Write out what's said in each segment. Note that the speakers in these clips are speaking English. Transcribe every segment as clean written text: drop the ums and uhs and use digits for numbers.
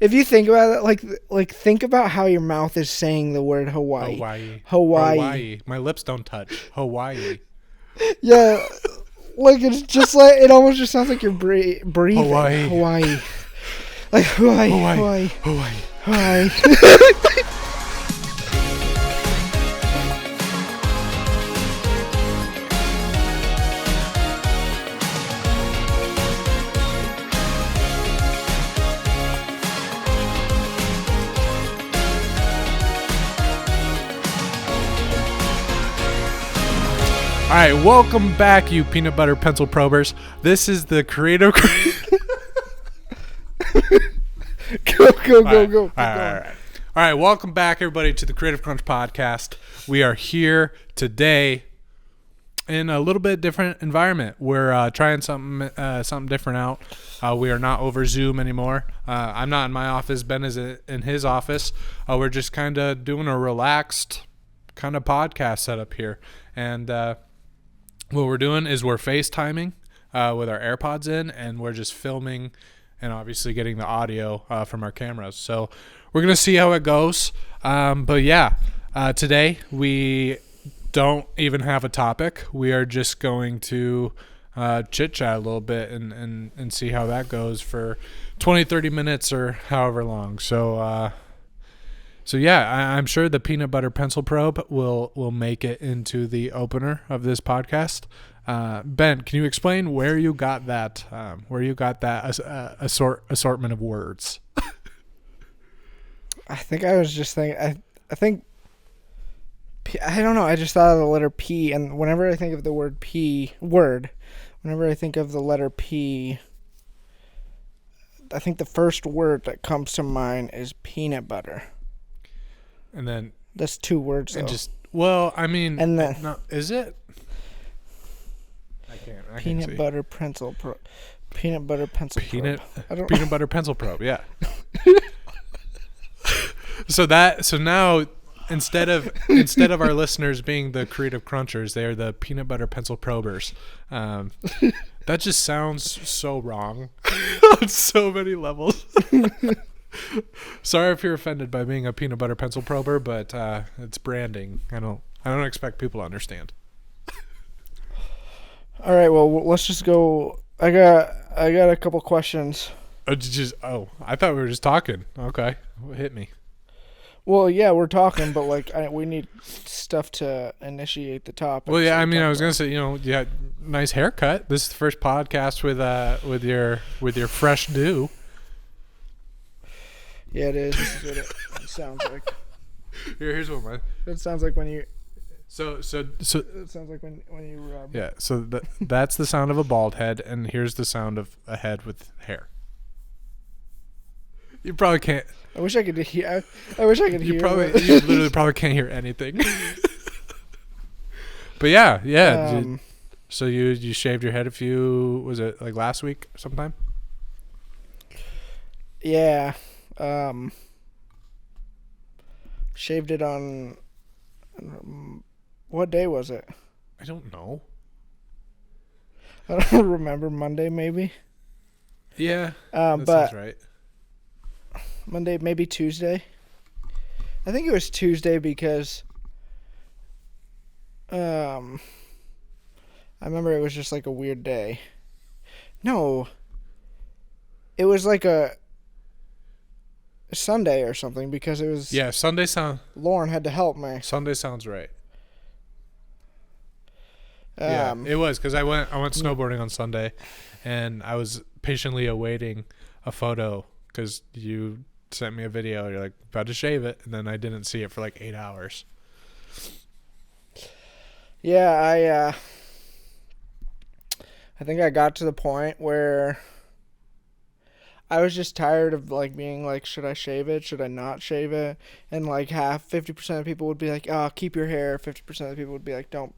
if you think about it, like think about how your mouth is saying the word Hawaii. Hawaii. My lips don't touch. Hawaii. Yeah, like it's just like it almost just sounds like you're breathing. Hawaii. Like Hawaii. All right, welcome back, you peanut butter pencil probers. This is the Creative. Go. All right, welcome back, everybody, to the CreativeKrunch podcast. We are here today in a little bit different environment. We're trying something different out. We are not over Zoom anymore. I'm not in my office. Ben is in his office. We're just kind of doing a relaxed kind of podcast setup here, and what we're doing is we're FaceTiming with our AirPods in, and we're just filming and obviously getting the audio from our cameras. So we're going to see how it goes. But yeah, today we don't even have a topic. We are just going to chit-chat a little bit and see how that goes for 20, 30 minutes or however long. So yeah, I'm sure the peanut butter pencil probe will make it into the opener of this podcast. Ben, can you explain where you got that assortment of words? I think I was just thinking. I think I don't know. I just thought of the letter P, and whenever I think of the word whenever I think of the letter P, I think the first word that comes to mind is peanut butter. And then that's two words. And though. and then no, is it? I can't peanut see. Butter pencil probe. Peanut butter pencil probe. Peanut butter pencil probe. Yeah. So now instead of our listeners being the creative crunchers, they are the peanut butter pencil probers. That just sounds so wrong on so many levels. Sorry if you're offended by being a peanut butter pencil prober, but it's branding. I don't expect people to understand. All right, well, let's just go. I got a couple questions. I thought we were just talking. Okay, hit me. Well, yeah, we're talking, but we need stuff to initiate the topic. Well, yeah, I was gonna say, yeah, nice haircut. This is the first podcast with your fresh do. Yeah, it is. This is what it sounds like. Here's what my. It sounds like when you. So. It sounds like when you rub. Yeah. So that's the sound of a bald head, and here's the sound of a head with hair. You probably can't. I wish I could hear. I wish I could hear. You literally probably can't hear anything. But yeah. So you shaved your head was it like last week sometime? Yeah. Shaved it on. What day was it? I don't know. I don't remember. Monday, maybe. Yeah. That sounds right. Monday, maybe Tuesday. I think it was Tuesday because I remember it was just like a weird day. No. It was like a Sunday or something because it was. Yeah, Sunday Lauren had to help me. Sunday sounds right. Yeah, it was because I went snowboarding on Sunday, and I was patiently awaiting a photo because you sent me a video. You're like about to shave it, and then I didn't see it for like 8 hours. Yeah, I think I got to the point where I was just tired of being like, should I shave it? Should I not shave it? And 50% of people would be like, oh, keep your hair. 50% of the people would be like, don't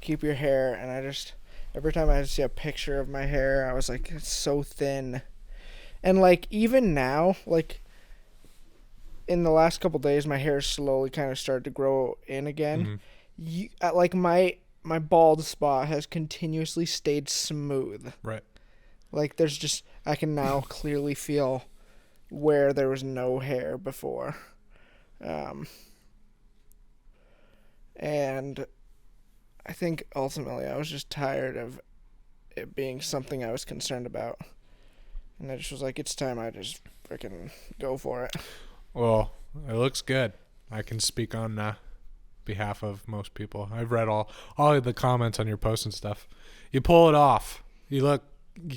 keep your hair. And I just, every time I see a picture of my hair, I was like, it's so thin. And even now, in the last couple days, my hair slowly kind of started to grow in again. Mm-hmm. My bald spot has continuously stayed smooth. Right. There's just, I can now clearly feel where there was no hair before. And I think ultimately I was just tired of it being something I was concerned about. And I just was like, it's time I just freaking go for it. Well, it looks good. I can speak on behalf of most people. I've read all of the comments on your posts and stuff. You pull it off. You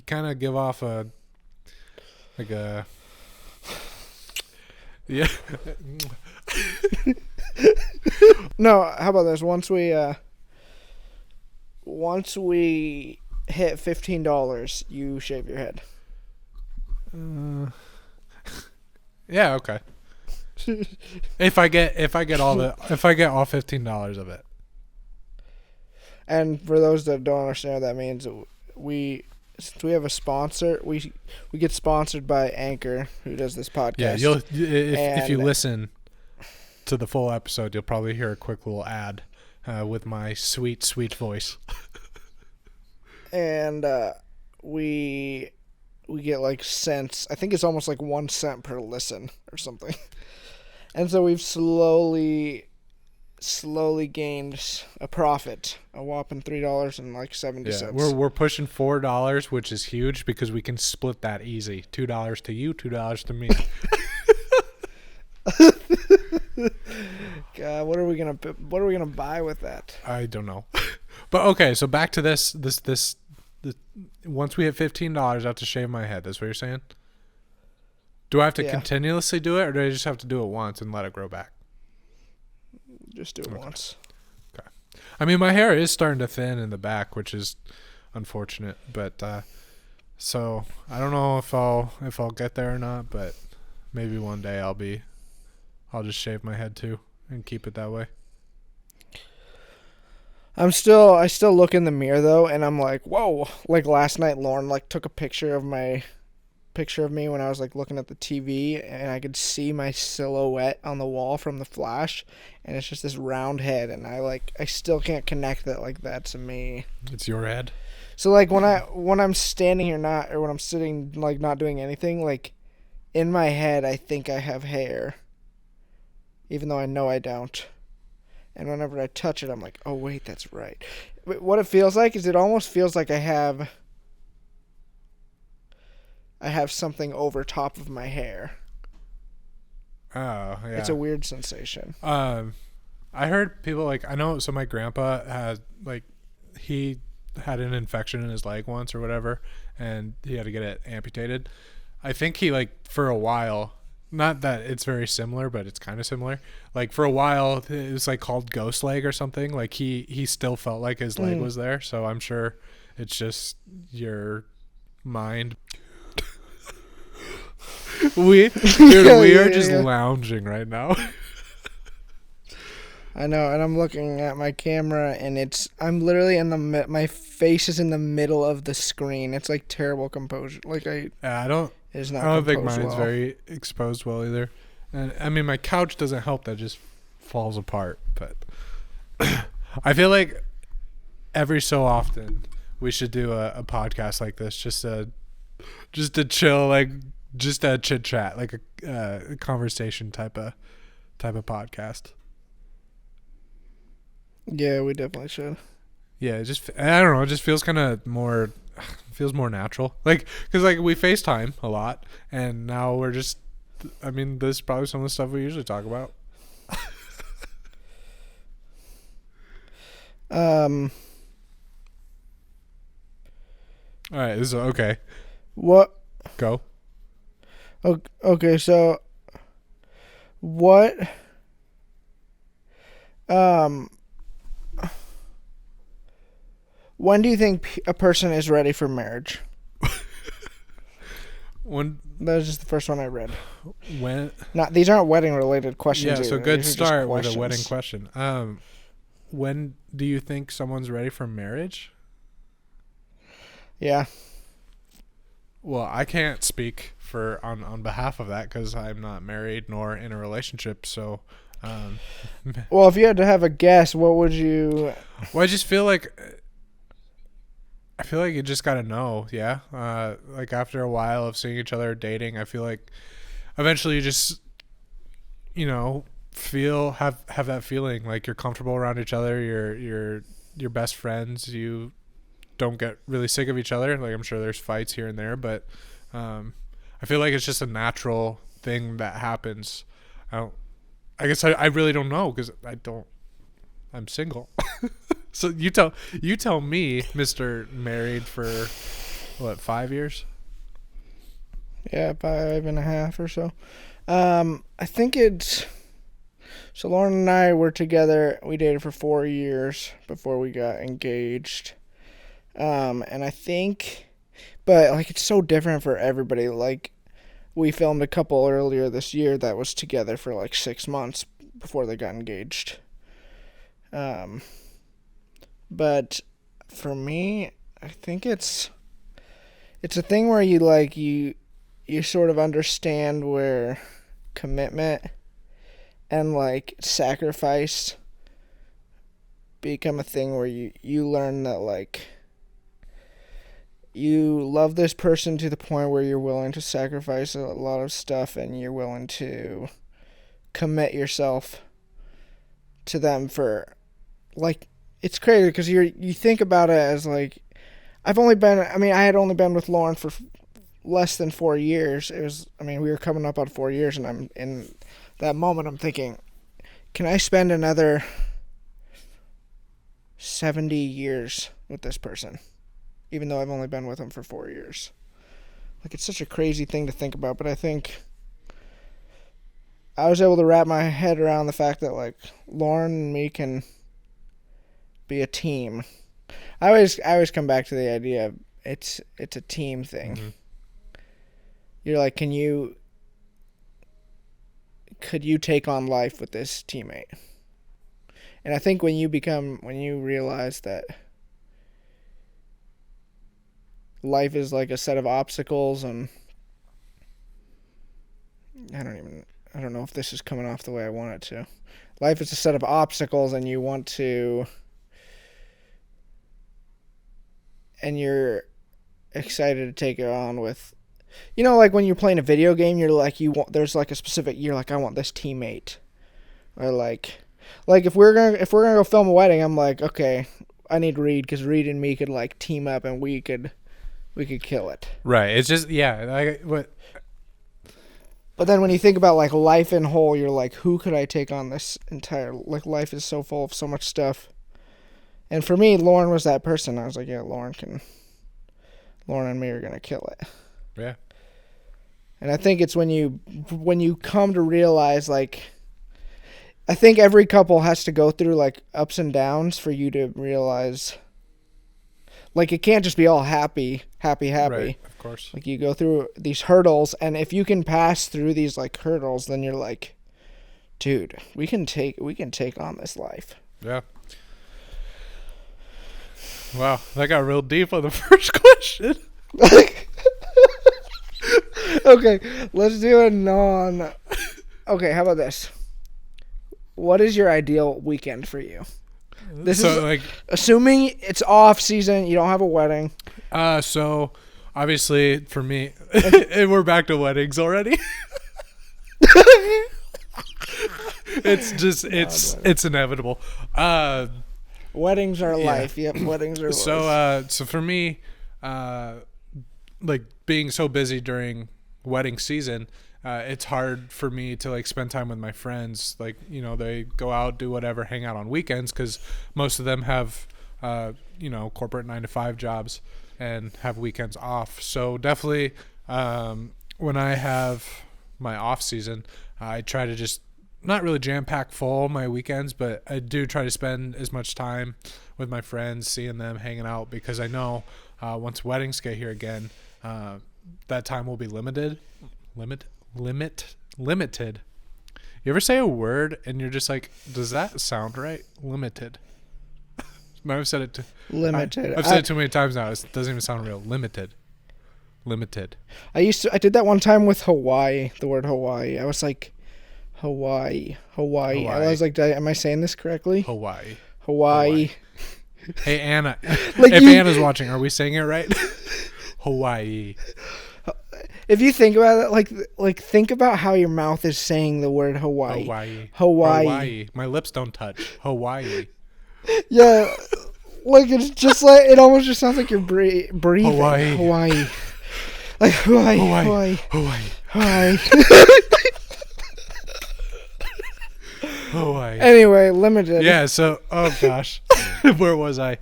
kind of give off a yeah. No, how about this? Once we hit $15, you shave your head. Yeah, okay. if I get all $15 of it. And for those that don't understand what that means, since we have a sponsor, we get sponsored by Anchor, who does this podcast. Yeah, if you listen to the full episode, you'll probably hear a quick little ad with my sweet voice. And we get like cents. I think it's almost like 1 cent per listen or something. And so we've slowly gained a profit, a whopping $3.70. Yeah, we're pushing $4, which is huge because we can split that easy. $2 to you, $2 to me. God, what are we gonna buy with that? I don't know. But okay, so back to this. Once we hit $15, I have to shave my head. That's what you're saying? Do I have to continuously do it, or do I just have to do it once and let it grow back? Just do it once. Okay. I mean, my hair is starting to thin in the back, which is unfortunate. But so I don't know if I'll get there or not. But maybe one day I'll just shave my head too and keep it that way. I still look in the mirror though, and I'm like, whoa! Like last night, Lauren took a picture of me when I was like looking at the TV, and I could see my silhouette on the wall from the flash, and it's just this round head, and I still can't connect that like that's me. It's your head. So like when I'm standing here when I'm sitting like not doing anything, like in my head I think I have hair, even though I know I don't. And whenever I touch it, I'm like, oh, wait, that's right. But what it feels like is it almost feels like I have something over top of my hair. Oh, yeah. It's a weird sensation. I heard people I know, so my grandpa had he had an infection in his leg once or whatever, and he had to get it amputated. I think he for a while, not that it's very similar, but it's kind of similar. For a while, it was called ghost leg or something. He still felt like his leg was there. So I'm sure it's just your mind. we are just lounging right now. I know, and I'm looking at my camera, and I'm literally my face is in the middle of the screen. It's like terrible composure. I don't think mine's very exposed well either. And I mean, my couch doesn't help. That just falls apart. But I feel like every so often we should do a podcast like this, just to chill, just a chit chat, a conversation type of podcast. Yeah, we definitely should. Yeah, I don't know. It just feels kind of more. Feels more natural, because we FaceTime a lot, and now we're just. I mean, this is probably some of the stuff we usually talk about. All right, this is okay. What? Go. Okay, so what? When do you think a person is ready for marriage? That was just the first one I read. These aren't wedding related questions. Yeah, so either. good start with a wedding question. When do you think someone's ready for marriage? Yeah. Well, I can't speak on behalf of that because I'm not married nor in a relationship. So, well, if you had to have a guess, what would you? Well, I just feel like. I feel like you just gotta know, yeah. After a while of seeing each other dating, I feel like eventually you just, have that feeling like you're comfortable around each other. You're best friends. You don't get really sick of each other. Like, I'm sure there's fights here and there, but I feel like it's just a natural thing that happens. I guess I really don't know, because I'm single. So you tell me, Mr. Married for what, 5 years? Yeah, 5.5 or so. I think it's... So Lauren and I were together. We dated for 4 years before we got engaged. And I think... But, like, it's so different for everybody. Like, we filmed a couple earlier this year that was together for, like, 6 months before they got engaged. But for me, I think it's a thing where you sort of understand where commitment and, like, sacrifice become a thing where you learn that, like, you love this person to the point where you're willing to sacrifice a lot of stuff, and you're willing to commit yourself to them for, like, it's crazy because you think about it as, like, I had only been with Lauren for less than 4 years. We were coming up on 4 years, and I'm in that moment, I'm thinking, can I spend another 70 years with this person, even though I've only been with him for 4 years? Like, it's such a crazy thing to think about, but I think I was able to wrap my head around the fact that, like, Lauren and me can be a team. I always come back to the idea of it's a team thing. Mm-hmm. You're like, could you take on life with this teammate? And I think when you realize that life is like a set of obstacles, and I don't know if this is coming off the way I want it to. Life is a set of obstacles, and you're excited to take it on with, like when you're playing a video game, there's like a specific, you're like, I want this teammate. Or like if we're gonna go film a wedding, I'm like, okay, I need Reed, because Reed and me could, like, team up, and we could kill it. Right. It's just, But then when you think about, like, life in whole, you're like, who could I take on this entire, like, life is so full of so much stuff. And for me, Lauren was that person. I was like, yeah, Lauren and me are going to kill it. Yeah. And I think it's when you come to realize, like, I think every couple has to go through, like, ups and downs for you to realize, like, it can't just be all happy. Right, of course. Like, you go through these hurdles, and if you can pass through these, like, hurdles, then you're like, dude, we can take on this life. Yeah. Wow, that got real deep on the first question. Okay, let's do a Okay, how about this? What is your ideal weekend for you? This is like, assuming it's off season, you don't have a wedding. So obviously for me, and we're back to weddings already. It's inevitable. Weddings are life. Yep, weddings are life. So for me, like, being so busy during wedding season, it's hard for me to, like, spend time with my friends. Like, they go out, do whatever, hang out on weekends, because most of them have, corporate 9-to-5 jobs and have weekends off. So definitely, when I have my off season, I try to just not really jam-pack full my weekends, but I do try to spend as much time with my friends, seeing them, hanging out, because I know once weddings get here again, that time will be limited. You ever say a word and you're just like, does that sound right? Limited. I've said it limited. I've said it too many times now. It doesn't even sound real. Limited. I did that one time with Hawaii. The word Hawaii. I was like, Hawaii. I was like, am I saying this correctly? Hawaii. Hey, Anna. Like, if Anna's watching, are we saying it right? Hawaii. If you think about it, like think about how your mouth is saying the word Hawaii. Hawaii. Hawaii. Hawaii. My lips don't touch. Hawaii. Yeah, like it's just like it almost just sounds like you're breathing. Hawaii. Hawaii. Like Hawaii. Hawaii. Hawaii. Hawaii. Hawaii. Hawaii. Anyway, limited. Yeah, so oh gosh. Where was I?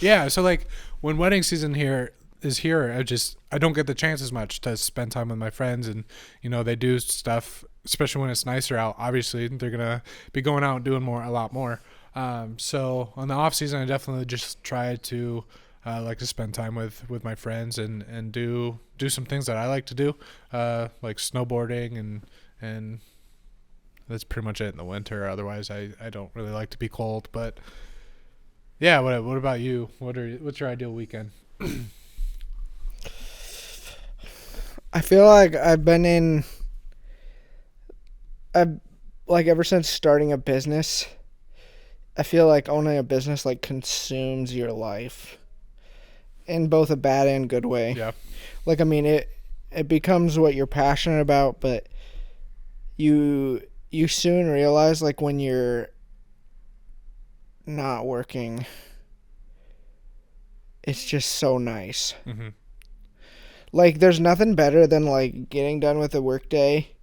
Yeah, so like when wedding season is here, I don't get the chance as much to spend time with my friends, and you know, they do stuff, especially when it's nicer out. Obviously, they're gonna be going out and doing a lot more. So on the off season, I definitely just try to like to spend time with my friends and do some things that I like to do, like snowboarding and that's pretty much it in the winter. Otherwise, I don't really like to be cold. But yeah, what about you? What's your ideal weekend? I feel like I've like ever since starting a business, I feel like owning a business like consumes your life in both a bad and good way. Yeah. Like, I mean, it becomes what you're passionate about, but you soon realize, like, when you're not working, it's just so nice. Mm-hmm. Like, there's nothing better than, like, getting done with a work day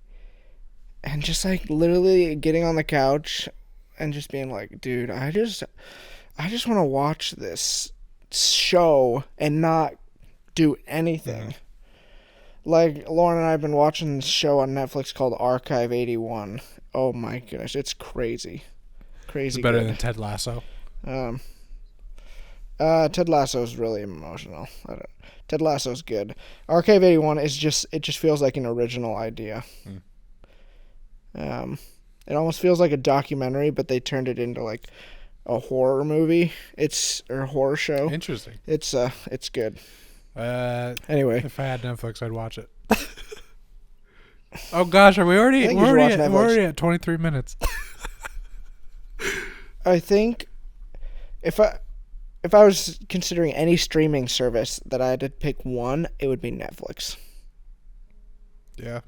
and just, like, literally getting on the couch and just being like, dude, I just want to watch this show and not do anything. Mm-hmm. Like, Lauren and I have been watching this show on Netflix called Archive 81. Oh, my goodness. It's crazy. Crazy. It's better good. than Ted Lasso. Ted Lasso's really emotional. Ted Lasso's good. Archive 81 is just feels like an original idea. It almost feels like a documentary, but they turned it into like a horror movie. Or a horror show. Interesting. It's good. Anyway, if I had Netflix, I'd watch it. Oh gosh, we're already at 23 minutes. I think if I was considering any streaming service that I had to pick one, it would be Netflix. Yeah,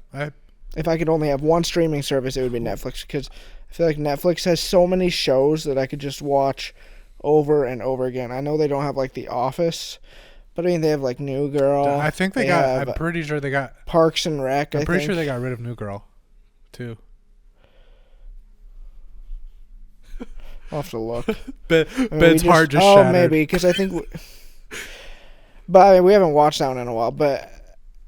if I could only have one streaming service, it would be Netflix, because I feel like Netflix has so many shows that I could just watch over and over again. I know they don't have like The Office, but I mean they have like New Girl. I think I'm pretty sure they got Parks and Rec. I'm pretty sure they got rid of New Girl, too. I'll have to look. but it's hard just shattered. Maybe, because I think but I mean, we haven't watched that one in a while,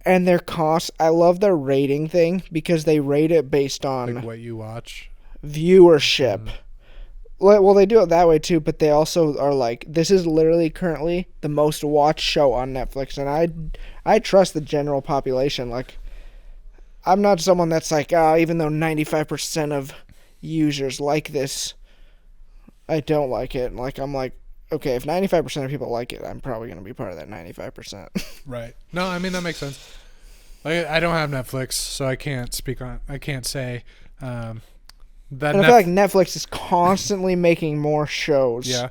and their costs, I love their rating thing, because they rate it based on like what you watch, viewership. Well, they do it that way too, but they also are like, this is literally currently the most watched show on Netflix, and I trust the general population. Like, I'm not someone that's like, even though 95% of users like this, I don't like it. Like, I'm like, okay, if 95% of people like it, I'm probably going to be part of that 95%. Right. No, I mean, that makes sense. Like, I don't have Netflix, so I can't say that. And I feel like Netflix is constantly making more shows. Yeah.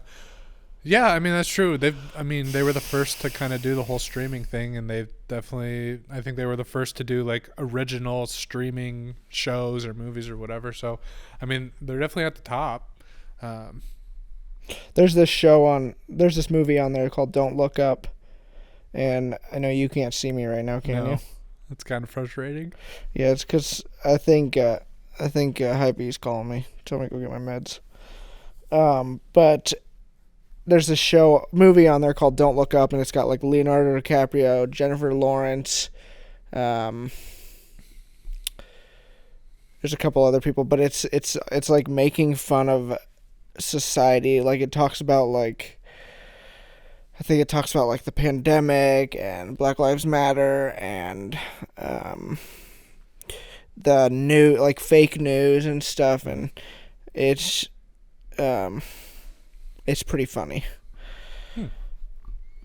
Yeah, I mean, that's true. They were the first to kind of do the whole streaming thing, and I think they were the first to do like original streaming shows or movies or whatever. So, I mean, they're definitely at the top. There's this movie on there called Don't Look Up, and I know you can't see me right now, can you? It's kind of frustrating. Yeah, it's because I think Hypebee's calling me. Tell me to go get my meds. But there's this movie on there called Don't Look Up, and it's got like Leonardo DiCaprio, Jennifer Lawrence. There's a couple other people, but it's like making fun of society. Like, it talks about like, I think it talks about like the pandemic and Black Lives Matter and the new, like, fake news and stuff, and it's pretty funny.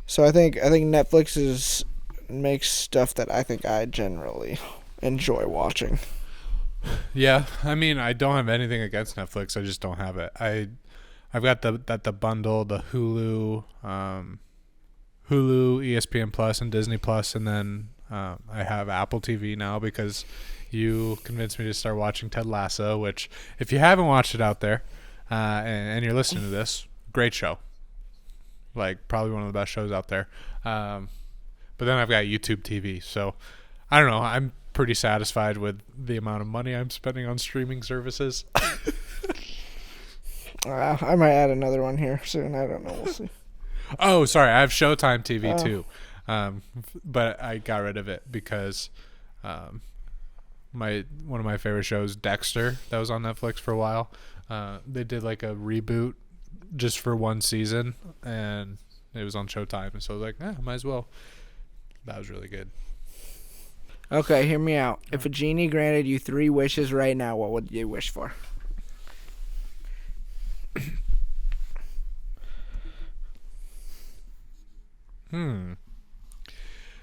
So I think Netflix makes stuff that I think I generally enjoy watching. Yeah, I mean, I don't have anything against Netflix. I just don't have it. I've got the bundle, the Hulu, ESPN Plus, and Disney Plus, and then I have Apple TV now because you convinced me to start watching Ted Lasso, which if you haven't watched it out there and you're listening to this, great show. Like probably one of the best shows out there. But then I've got YouTube TV. So I don't know. I'm pretty satisfied with the amount of money I'm spending on streaming services. I might add another one here soon. I don't know. We'll see. Oh, sorry. I have Showtime TV too. But I got rid of it because one of my favorite shows, Dexter, that was on Netflix for a while. They did like a reboot just for one season, and it was on Showtime, and so I was like, might as well. That was really good. Okay, hear me out. If a genie granted you 3 wishes right now, what would you wish for?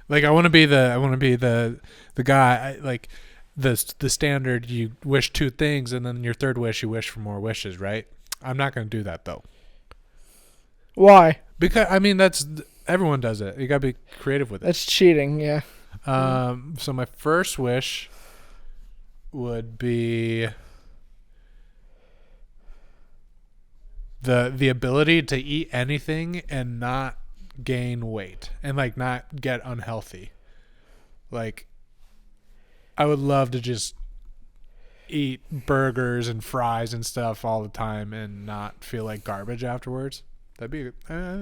Like I want to be the guy, like the standard. You wish 2 things, and then your third wish you wish for more wishes, right? I'm not going to do that though. Why? Because that's everyone does it. You got to be creative with it. That's cheating, yeah. So my first wish would be the ability to eat anything and not gain weight and like not get unhealthy. Like I would love to just eat burgers and fries and stuff all the time and not feel like garbage afterwards. I think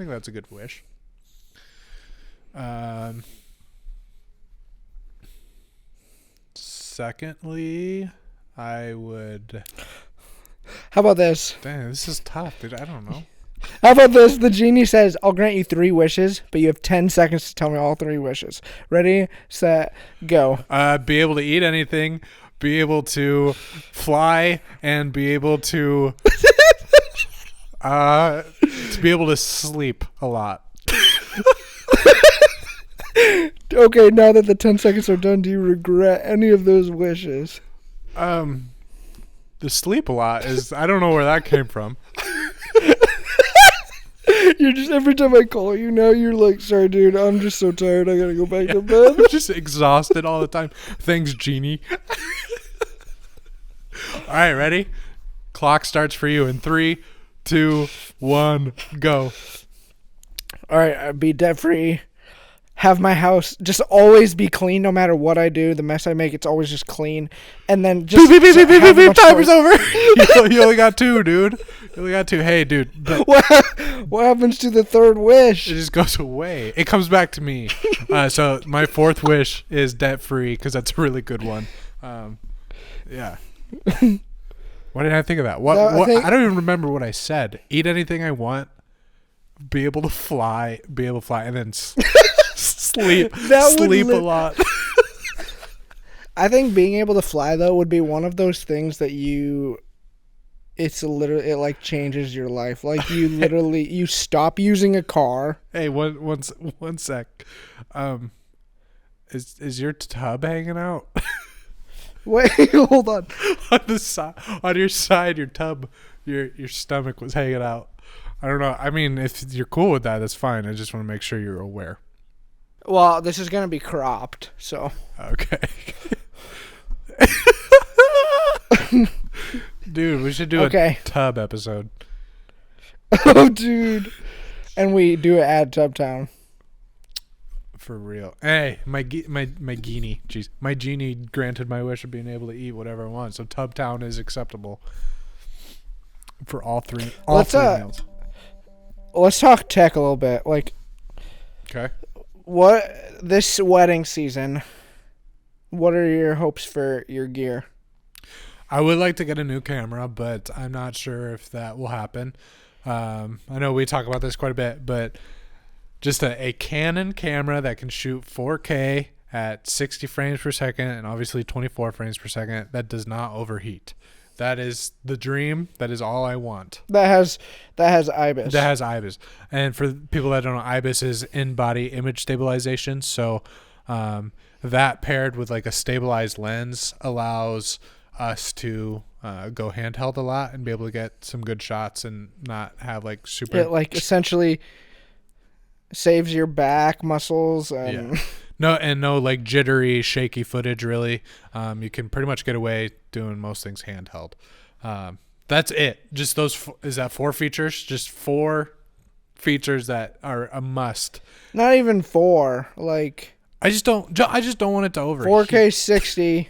that's a good wish. Secondly, I would. How about this? Dang, this is tough, dude. I don't know. How about this? The genie says, I'll grant you 3 wishes, but you have 10 seconds to tell me all 3 wishes. Ready, set, go. Be able to eat anything, be able to fly, and be able to be able to sleep a lot. Okay, now that the 10 seconds are done, do you regret any of those wishes? The sleep a lot is, I don't know where that came from. You're just, every time I call you now, you're like, sorry, dude, I'm just so tired. I gotta go back to bed. I'm just exhausted all the time. Thanks, Genie. All right, ready? Clock starts for you in 3, 2, 1, go. All right, I'd be debt free. Have my house just always be clean no matter what I do. The mess I make, it's always just clean. And then just beep, beep, beep, beep, beep, beep, timer's over. You only got 2, dude. You only got 2. Hey, dude. What happens to the third wish? It just goes away. It comes back to me. So my 4th wish is debt free because that's a really good one. Yeah. Why did I think of that? I don't even remember what I said. Eat anything I want. Be able to fly, and then sleep a lot. I think being able to fly though would be one of those things that it like changes your life. Like you literally you stop using a car. Hey, one sec. Is your tub hanging out? Wait, hold on. On the side, on your side, your tub, your stomach was hanging out. I don't know. I mean, if you're cool with that, that's fine. I just want to make sure you're aware. Well, this is going to be cropped, so. Okay. Dude, we should do a tub episode. Oh, dude. And we do it at Tubtown. For real. Hey, my genie. Jeez. My genie granted my wish of being able to eat whatever I want, so Tubtown is acceptable for all three meals. Let's talk tech a little bit. Like, okay. This wedding season, what are your hopes for your gear? I would like to get a new camera, but I'm not sure if that will happen. I know we talk about this quite a bit, but just a Canon camera that can shoot 4K at 60 frames per second and obviously 24 frames per second that does not overheat. That is the dream. That is all I want. That has IBIS. That has IBIS. And for people that don't know, IBIS is in-body image stabilization. So that paired with like a stabilized lens allows us to go handheld a lot and be able to get some good shots and not have like super... It like essentially saves your back muscles. And yeah. No, and no like jittery, shaky footage. Really, you can pretty much get away doing most things handheld. That's it. Just those. Is that 4 features? Just 4 features that are a must. Not even 4. Like I just don't want it to overheat. 4K 60,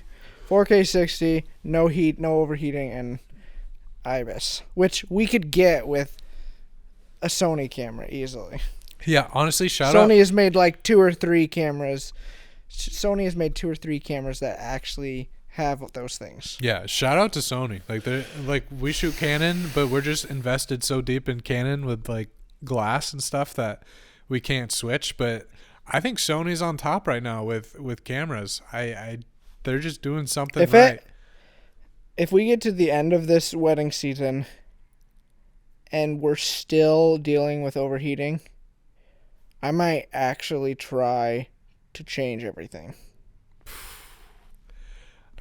4K 60, no heat, no overheating, and IBIS, which we could get with a Sony camera easily. Yeah, honestly, shout out. Sony has made like 2 or 3 cameras. Sony has made 2 or 3 cameras that actually have those things. Yeah, shout out to Sony. Like we shoot Canon, but we're just invested so deep in Canon with like glass and stuff that we can't switch. But I think Sony's on top right now with cameras. They're just doing something right. If we get to the end of this wedding season and we're still dealing with overheating, I might actually try to change everything.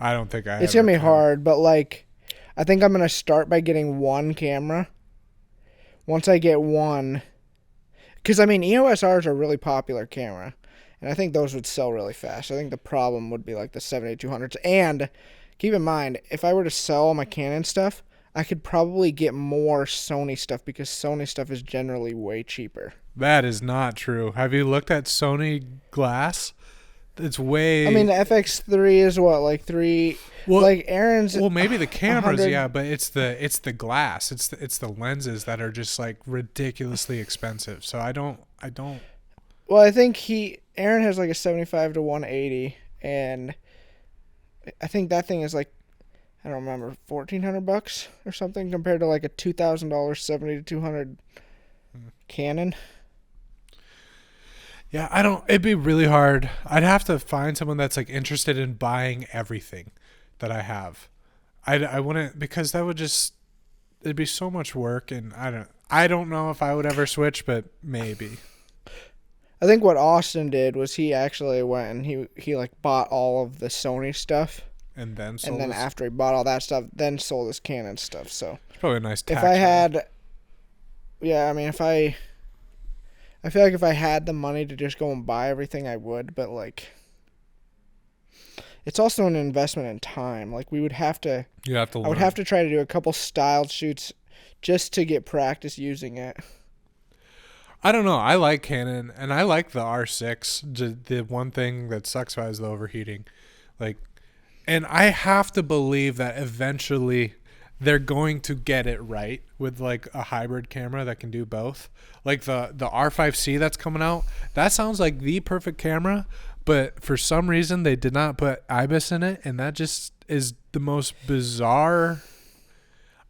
I don't think It's going to be hard, but like I think I'm going to start by getting one camera. Once I get one, because I mean EOS R's are a really popular camera, and I think those would sell really fast. I think the problem would be like the 7200s. And keep in mind, if I were to sell all my Canon stuff, I could probably get more Sony stuff because Sony stuff is generally way cheaper. That is not true. Have you looked at Sony glass? It's way. I mean, the FX3 is what, like 3. Well, like Aaron's. Well, maybe the cameras, yeah, but it's the glass. It's the lenses that are just like ridiculously expensive. So I don't. Well, I think Aaron has like a 75 to 180, and I think that thing is like, I don't remember, $1,400 or something compared to like a $2,000 70 to 200 Canon. Yeah, it'd be really hard. I'd have to find someone that's like interested in buying everything that I have. I wouldn't, because that would just, it'd be so much work, and I don't know if I would ever switch, but maybe. I think what Austin did was he actually went and he like bought all of the Sony stuff. And then after he bought all that stuff, then sold his Canon stuff. So it's probably a nice tax. If I had, yeah, I mean, I feel like if I had the money to just go and buy everything, I would. But like, it's also an investment in time. Like we would have to. You have to learn. I would have to try to do a couple styled shoots just to get practice using it. I don't know. I like Canon, and I like the R6. The one thing that sucks about is the overheating. Like, and I have to believe that eventually they're going to get it right with like a hybrid camera that can do both. Like the R5C that's coming out, that sounds like the perfect camera, but for some reason they did not put IBIS in it, and that just is the most bizarre.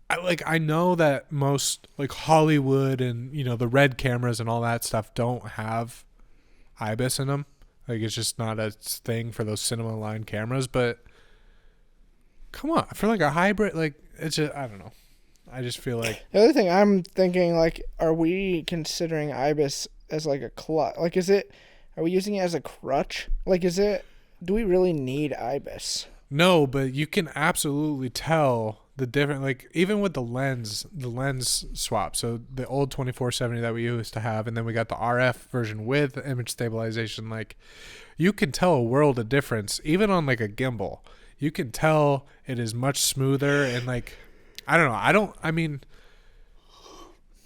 I know that most like Hollywood and the red cameras and all that stuff don't have IBIS in them. Like it's just not a thing for those cinema line cameras, but come on, for like a hybrid, like it's just, I don't know. I just feel like the other thing I'm thinking, like, are we considering IBIS as like a clutch? Like, are we using it as a crutch? Like, do we really need IBIS? No, but you can absolutely tell the different, like even with the lens swap. So the old 2470 that we used to have, and then we got the RF version with image stabilization. Like you can tell a world of difference, even on like a gimbal. You can tell it is much smoother, and like I don't know. I mean,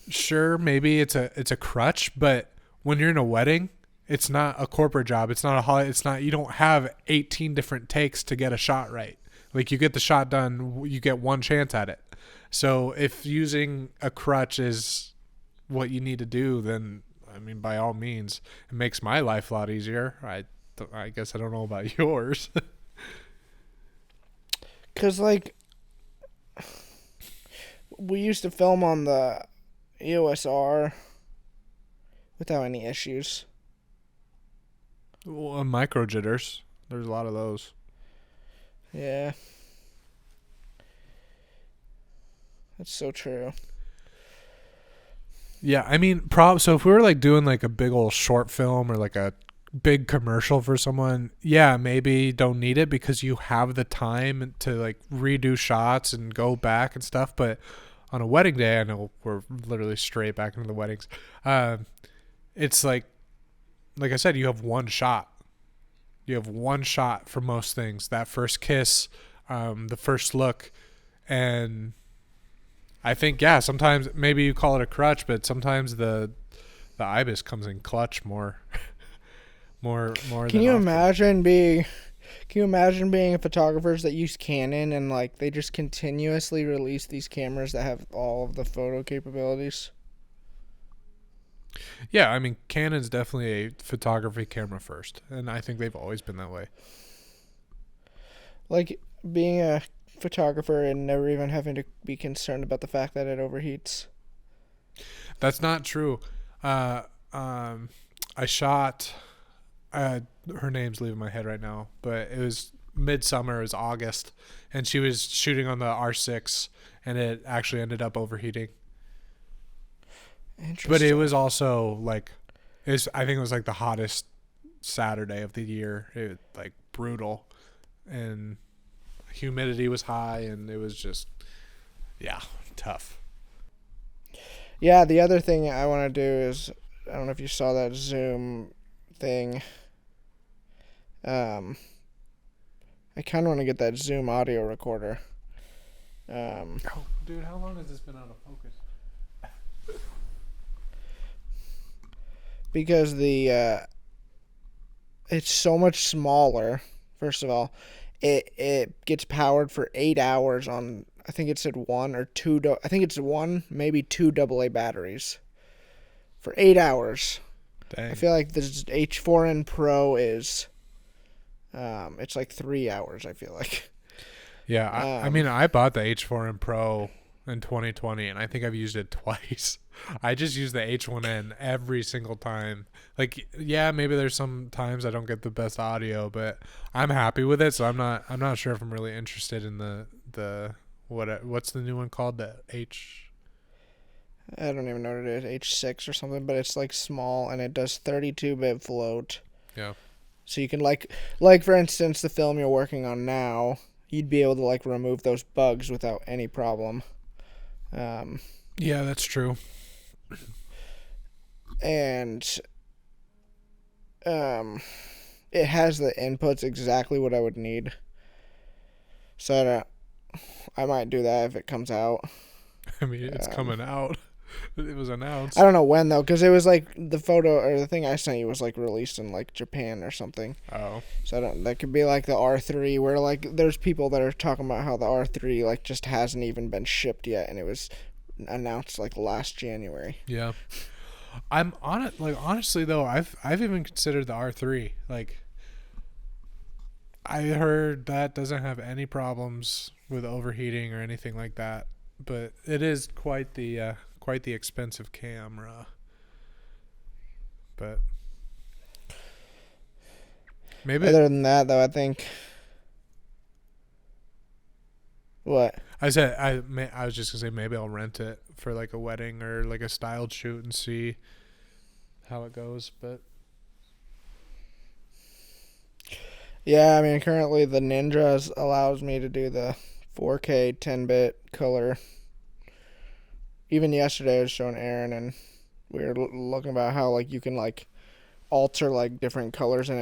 sure, maybe it's a crutch, but when you're in a wedding, it's not a corporate job. It's not you don't have 18 different takes to get a shot right. Like you get the shot done, you get one chance at it. So if using a crutch is what you need to do, then I mean, by all means, it makes my life a lot easier. I guess I don't know about yours. Cause like we used to film on the EOS R without any issues. Well, micro jitters. There's a lot of those. Yeah. That's so true. Yeah, I mean, so if we were like doing like a big old short film or like a big commercial for someone, yeah, maybe don't need it because you have the time to like redo shots and go back and stuff. But on a wedding day, I know we're literally straight back into the weddings. It's like I said, you have one shot. You have one shot for most things. That first kiss, the first look, and I think sometimes maybe you call it a crutch, but sometimes the ibis comes in clutch more more Can than you often. imagine being Can you imagine being photographers that use Canon and like they just continuously release these cameras that have all of the photo capabilities? Yeah, I mean Canon's definitely a photography camera first, and I think they've always been that way. Like being a photographer and never even having to be concerned about the fact that it overheats. That's not true. Uh, um, I shot. Uh, Her name's leaving my head right now, but it was midsummer. It was August, and she was shooting on the R6, and it actually ended up overheating. But it Interesting. was also like, I think it was like the hottest Saturday of the year. It was like brutal, and humidity was high, and it was just tough. Yeah, the other thing I want to do is I don't know if you saw that Zoom thing. Um, I kind of want to get that Zoom audio recorder. Oh, dude, how long has this been out of focus? Because it's so much smaller. First of all, it gets powered for 8 hours on. I think it said one or two. I think it's one, maybe two AA batteries for 8 hours. I Dang. feel like this H4n Pro is. It's like 3 hours. I feel like. Yeah, I Um, mean, I bought the H4n Pro in 2020, and I think I've used it twice. I just use the H1n every single time. Like, yeah, maybe there's some times I don't get the best audio, but I'm happy with it. So I'm not sure if I'm really interested in the what's the new one called, the H. I don't even know what it is, H6 or something, but it's like small and it does 32-bit float. Yeah. So you can like for instance, the film you're working on now, you'd be able to like remove those bugs without any problem. Um, Yeah, that's true. and um, it has the inputs exactly what I would need. So I might do that if it comes out. I mean, it's Um, coming out. It was I announced. don't know when though, because it was like the photo or the thing I sent you was like released in like Japan or something. Oh, So I don't. That could be like the R3, where like there's people that are talking about how the R3 like just hasn't even been shipped yet, and it was announced like last January. yeah. I'm on it. Like honestly though, I've even considered the R3. Like I heard that doesn't have any problems with overheating or anything like that, but it is quite the expensive camera. But maybe Other than that, though, I think what I was just gonna say maybe I'll rent it for like a wedding or like a styled shoot and see how it goes. But yeah, I mean currently the Ninja allows me to do the 4K 10-bit color. Even yesterday I was showing Aaron and we were looking about how like you can like alter like different colors and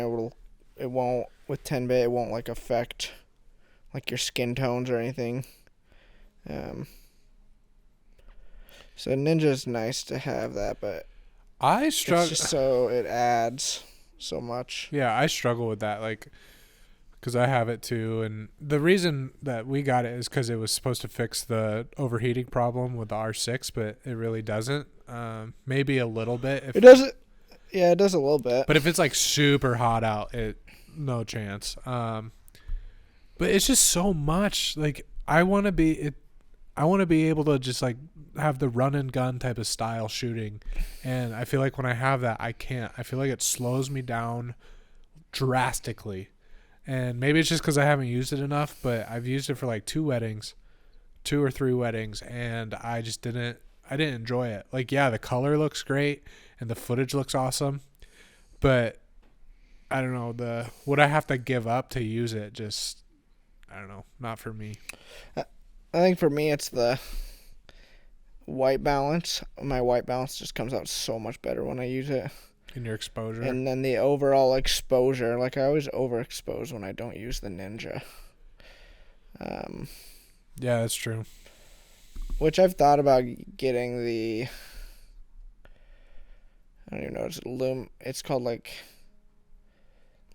it won't with 10-bit it won't like affect like your skin tones or anything. Um, so Ninja's nice to have that, but I it's struggle. just so it adds so much. Yeah, I struggle with that. Like because I have it too. And the reason that we got it is because it was supposed to fix the overheating problem with the R6, but it really doesn't. Maybe a little bit. It does it. Yeah, it does a little bit. But if it's like super hot out, no chance. But it's just so much. Like I want to be able to just like have the run and gun type of style shooting, and I feel like when I have that, I can't. I feel like it slows me down drastically. And maybe it's just because I haven't used it enough, but I've used it for like two or three weddings, and I just didn't. I didn't enjoy it. Like, yeah, the color looks great and the footage looks awesome, but I don't know what I have to give up to use it. Just I don't know, not for me. I think for me it's the white balance. My white balance just comes out so much better when I use it. in your exposure. And then the overall exposure, like I always overexpose when I don't use the Ninja. Yeah, that's true. Which I've thought about getting the, I don't even know, it's called like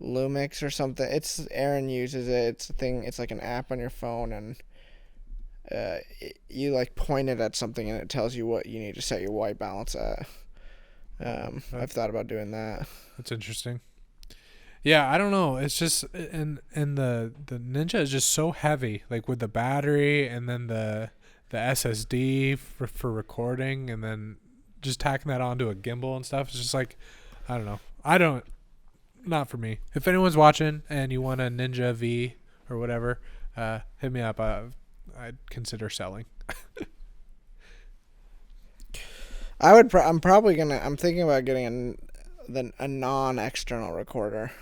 Lumix or something. Aaron uses it. It's a thing. It's like an app on your phone, and you like point it at something, and it tells you what you need to set your white balance at. I've thought about doing that. That's interesting. Yeah, I don't know. It's just and the Ninja is just so heavy, like with the battery and then the SSD for recording, and then just tacking that onto a gimbal and stuff. It's just like, I don't know. Not for me. If anyone's watching and you want a Ninja V or whatever, hit me up. I'd consider selling. I'm thinking about getting a non-external recorder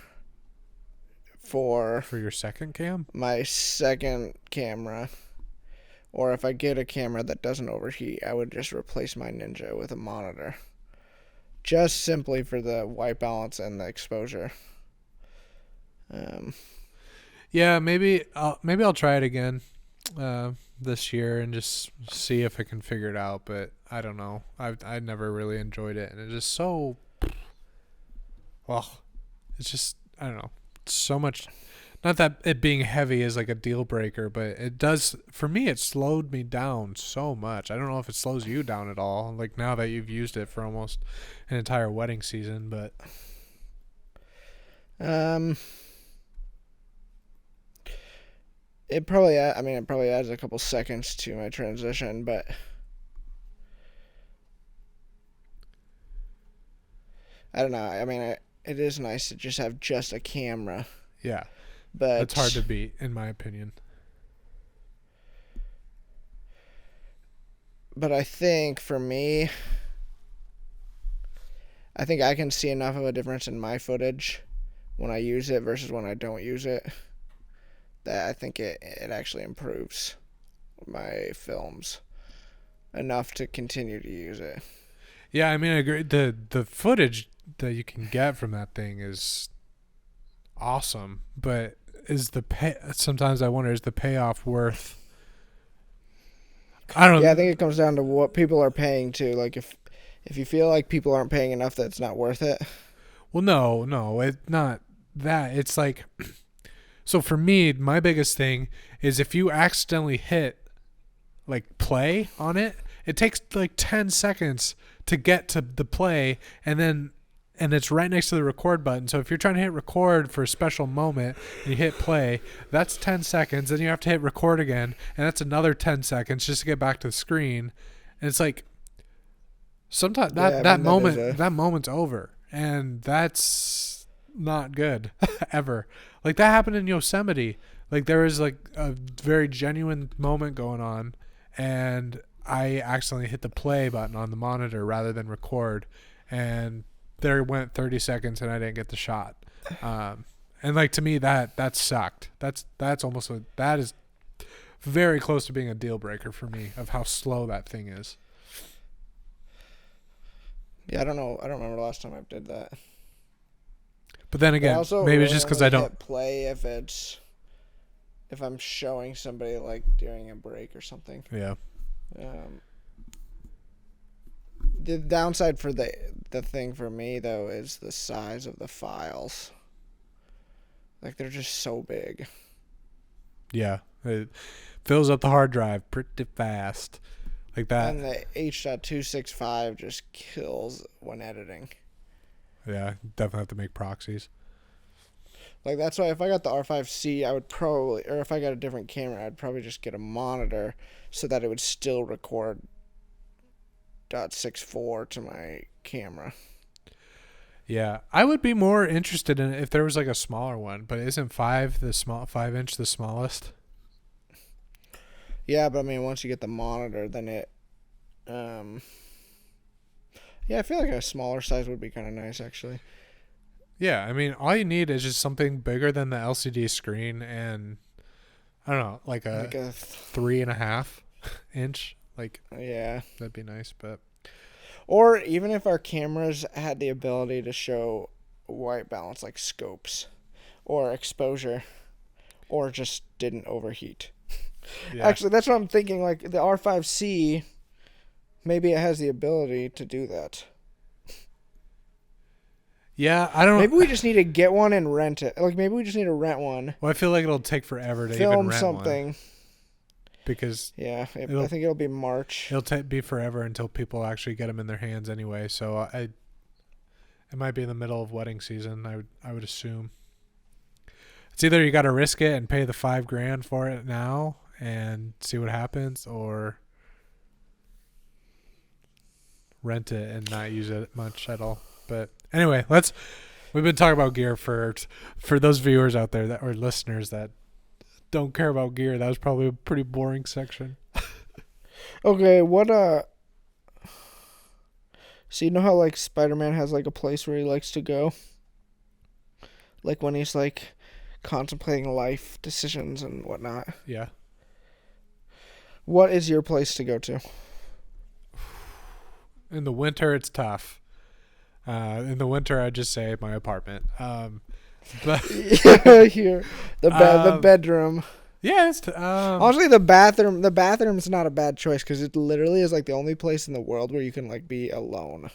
for your second cam. My second camera, or if I get a camera that doesn't overheat, I would just replace my Ninja with a monitor, just simply for the white balance and the exposure. Yeah, maybe I'll try it again this year and just see if I can figure it out. But I don't know. I never really enjoyed it, and it's just so. Well, it's just, I don't know. It's so much. Not that it being heavy is like a deal breaker, but it does, for me, it slowed me down so much. I don't know if it slows you down at all, like now that you've used it for almost an entire wedding season, but. It probably adds a couple seconds to my transition, but I don't know. I mean, it is nice to just have just a camera. Yeah. But it's hard to beat, in my opinion. But I think for me, I think I can see enough of a difference in my footage when I use it versus when I don't use it, that I think it actually improves my films enough to continue to use it. Yeah, I mean, I agree. The footage that you can get from that thing is awesome, but sometimes I wonder, is the payoff worth? I don't know. Yeah, I think it comes down to what people are paying to. Like if you feel like people aren't paying enough, that it's not worth it. Well, no, it's not that. It's like, so for me, my biggest thing is if you accidentally hit like play on it, it takes like 10 seconds to get to the play, and it's right next to the record button. So if you're trying to hit record for a special moment and you hit play, that's 10 seconds. Then you have to hit record again, and that's another 10 seconds just to get back to the screen. And it's like sometimes that moment's over, and that's not good ever. Like that happened in Yosemite. Like there was like a very genuine moment going on, and I accidentally hit the play button on the monitor rather than record, and there went 30 seconds and I didn't get the shot. And like to me that sucked. That is very close to being a deal breaker for me of how slow that thing is. Yeah, I don't know. I don't remember the last time I did that. But then again, maybe it's just because I don't hit play if I'm showing somebody like during a break or something. Yeah. The downside for the thing for me though is the size of the files. Like they're just so big. Yeah, it fills up the hard drive pretty fast, like that. And the H.265 just kills when editing. Yeah, definitely have to make proxies. Like that's why if I got the R5C, I would probably, or if I got a different camera, I'd probably just get a monitor so that it would still record .64 to my camera. Yeah, I would be more interested in it if there was like a smaller one, but isn't 5 inch the smallest? Yeah, but I mean, once you get the monitor, then it, yeah, I feel like a smaller size would be kind of nice, actually. Yeah, I mean, all you need is just something bigger than the LCD screen, and I don't know, like a 3.5 inch. Like, yeah, that'd be nice, but. Or even if our cameras had the ability to show white balance, like scopes or exposure, or just didn't overheat. Yeah. Actually, that's what I'm thinking. Like the R5C, maybe it has the ability to do that. Yeah, I don't. Maybe we just need to get one and rent it. Like maybe we just need to rent one. Well, I feel like it'll take forever to even Film rent something. one because Yeah, I think it'll be March. it'll be forever until people actually get them in their hands anyway. So it might be in the middle of wedding season. I would assume. It's either you got to risk it and pay the $5,000 for it now and see what happens, or rent it and not use it much at all. But anyway, we've been talking about gear for those viewers out there that or listeners that don't care about gear. That was probably a pretty boring section. Okay, so you know how like Spider-Man has like a place where he likes to go? Like when he's like contemplating life decisions and whatnot. Yeah. What is your place to go to? In the winter, it's tough. In the winter, I'd just say my apartment. But Here, the bedroom. yeah, it's Honestly, the bathroom's not a bad choice because it literally is like the only place in the world where you can like be alone.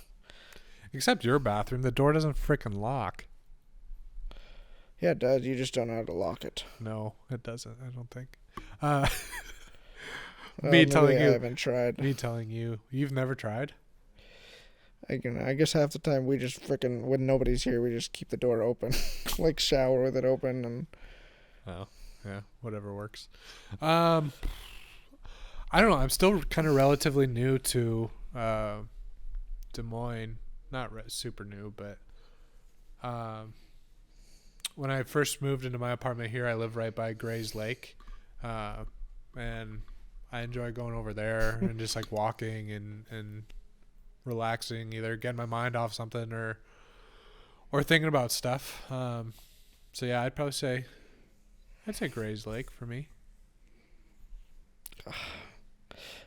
except your bathroom. The door doesn't freaking lock. Yeah, it does. You just don't know how to lock it. No, it doesn't. I don't think. Maybe I haven't tried. Me telling you, you've never tried. I guess half the time we just freaking when nobody's here, we just keep the door open, like shower with it open and. Oh, yeah, whatever works. I don't know. I'm still kind of relatively new to Des Moines. Not super new, but when I first moved into my apartment here, I live right by Gray's Lake, and I enjoy going over there and just like walking and relaxing, either getting my mind off something or thinking about stuff. So yeah, I'd say Gray's Lake for me.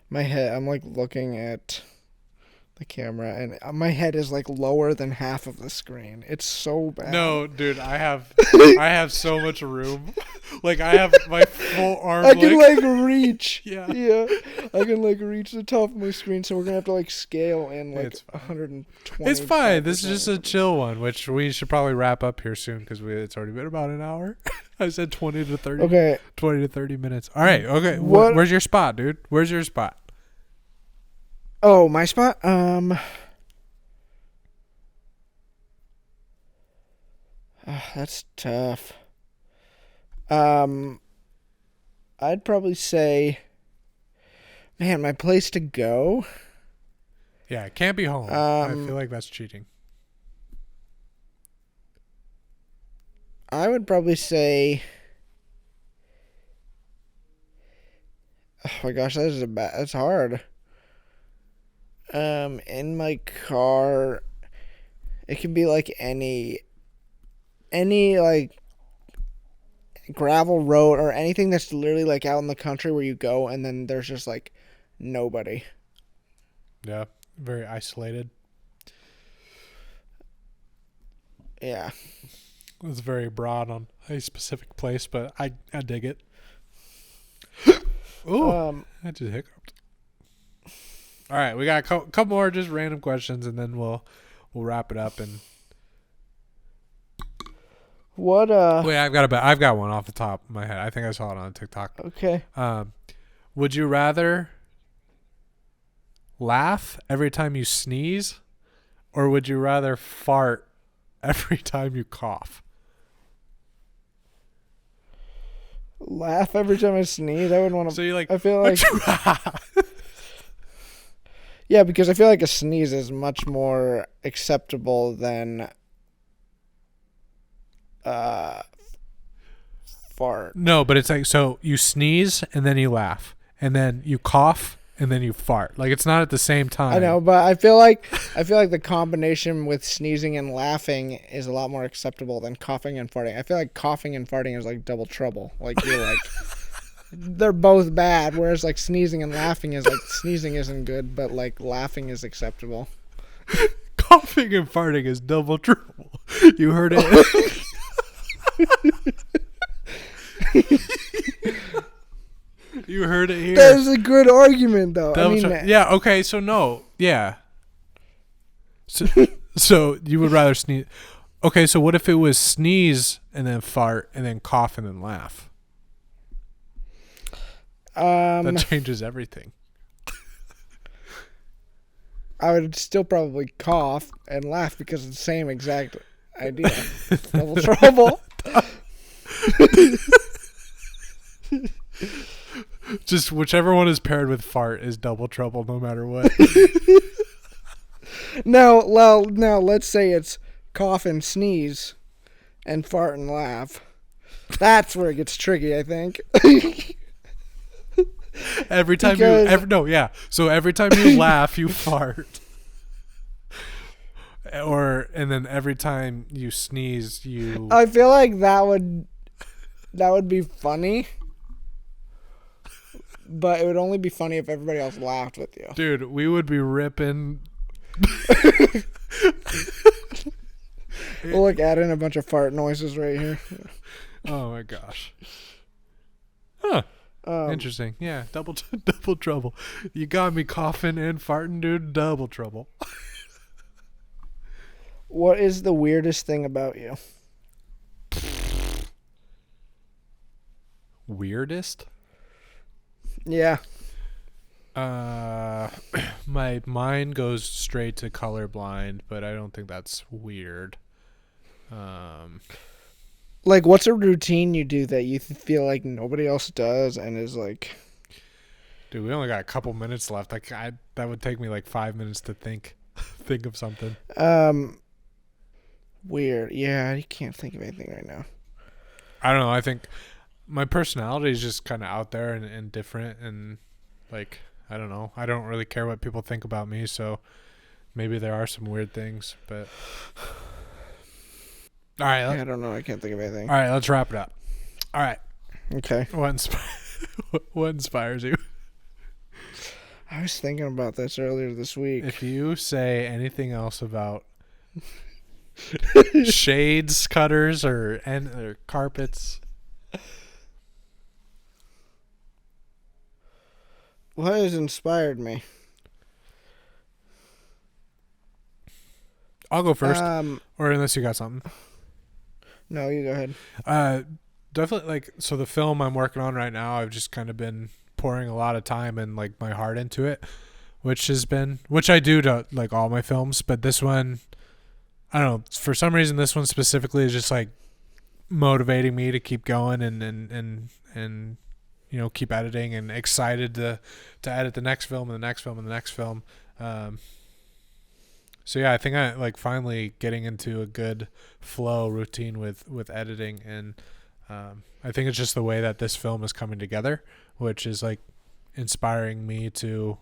My head, I'm like looking at the camera, and my head is like lower than half of the screen. It's so bad. No, dude, I have so much room. Like I have my full arm. I can like reach. Yeah. I can like reach the top of my screen. So we're gonna have to like scale in like It's fine. 120. It's fine. This is just a chill one, which we should probably wrap up here soon because it's already been about an hour. I said 20 to 30. Okay. 20 to 30 minutes. All right. Okay. What? Where's your spot, dude? Where's your spot? Oh, my spot. That's tough. I'd probably say, man, my place to go. Yeah, it can't be home. I feel like that's cheating. I would probably say, oh my gosh, that's hard. In my car, it can be like any like gravel road or anything that's literally like out in the country where you go and then there's just like nobody. Yeah, very isolated. Yeah. It's very broad on a specific place, but I dig it. Ooh, I just hiccuped. All right, we got a couple more just random questions, and then we'll wrap it up. And what? wait, I've got one off the top of my head. I think I saw it on TikTok. Okay. Would you rather laugh every time you sneeze, or would you rather fart every time you cough? Laugh every time I sneeze. I wouldn't want to. So you like? I feel like. Yeah, because I feel like a sneeze is much more acceptable than fart. No, but it's like, so you sneeze and then you laugh, and then you cough and then you fart. Like it's not at the same time. I know, but I feel like the combination with sneezing and laughing is a lot more acceptable than coughing and farting. I feel like coughing and farting is like double trouble. Like you're like they're both bad, whereas like sneezing and laughing is like sneezing isn't good, but like laughing is acceptable. Coughing and farting is double trouble. You heard it. You heard it here. That is a good argument, though. Yeah. Okay. So no. Yeah. So you would rather sneeze. Okay. So what if it was sneeze and then fart and then cough and then laugh? That changes everything. I would still probably cough and laugh because it's the same exact idea. Double trouble. Just whichever one is paired with fart is double trouble, no matter what. Now, let's say it's cough and sneeze, and fart and laugh. That's where it gets tricky, I think. Every time So every time you laugh, you fart. And then every time you sneeze, you. I feel like that would be funny. But it would only be funny if everybody else laughed with you. Dude, we would be ripping. We'll add in a bunch of fart noises right here. Oh my gosh. Huh. Interesting. Yeah, double trouble. You got me coughing and farting, dude. Double trouble. What is the weirdest thing about you? Weirdest? Yeah. My mind goes straight to colorblind, but I don't think that's weird. Like, what's a routine you do that you feel like nobody else does and is like... Dude, we only got a couple minutes left. That would take me like 5 minutes to think of something. Weird. Yeah, I can't think of anything right now. I don't know. I think my personality is just kind of out there and different, and like, I don't know. I don't really care what people think about me, so maybe there are some weird things, but all right. I don't know. I can't think of anything. All right, let's wrap it up. All right. Okay. What inspires you? I was thinking about this earlier this week. If you say anything else about shades, cutters, or carpets, what has inspired me? I'll go first. Or unless you got something. No, you go ahead. Definitely, so the film I'm working on right now, I've just kind of been pouring a lot of time and like my heart into it, which I do to like all my films, but this one, I don't know, for some reason this one specifically is just like motivating me to keep going and keep editing, and excited to edit the next film and the next film and the next film. So yeah, I think I like finally getting into a good flow routine with editing, and I think it's just the way that this film is coming together, which is like inspiring me to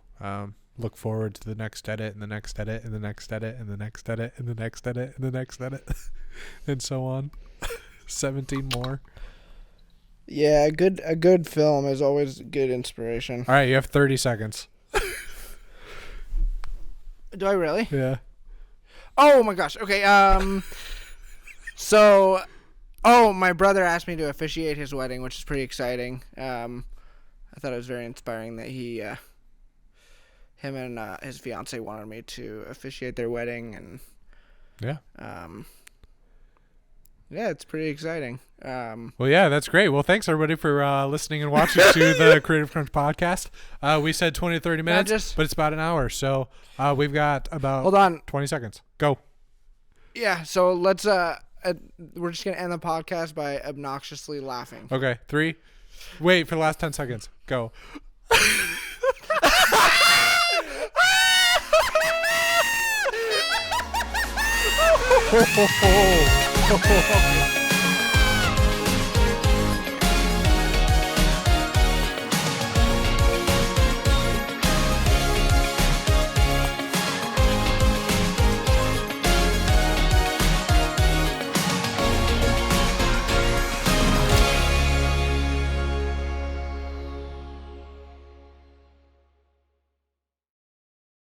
look forward to the next edit and the next edit and the next edit and the next edit and the next edit and the next edit and so on. 17 more. Yeah, a good film is always good inspiration. All right, you have 30 seconds. Do I really? Yeah. Oh my gosh. Okay. So, my brother asked me to officiate his wedding, which is pretty exciting. I thought it was very inspiring that him and his fiance wanted me to officiate their wedding, and yeah. Yeah, it's pretty exciting. Well, yeah, that's great. Well, thanks everybody for listening and watching to the CreativeKrunch podcast. We said 20 to 30 minutes, but it's about an hour. So we've got about 20 seconds. Go. Yeah, so let's we're just going to end the podcast by obnoxiously laughing. Okay, 3. Wait for the last 10 seconds. Go.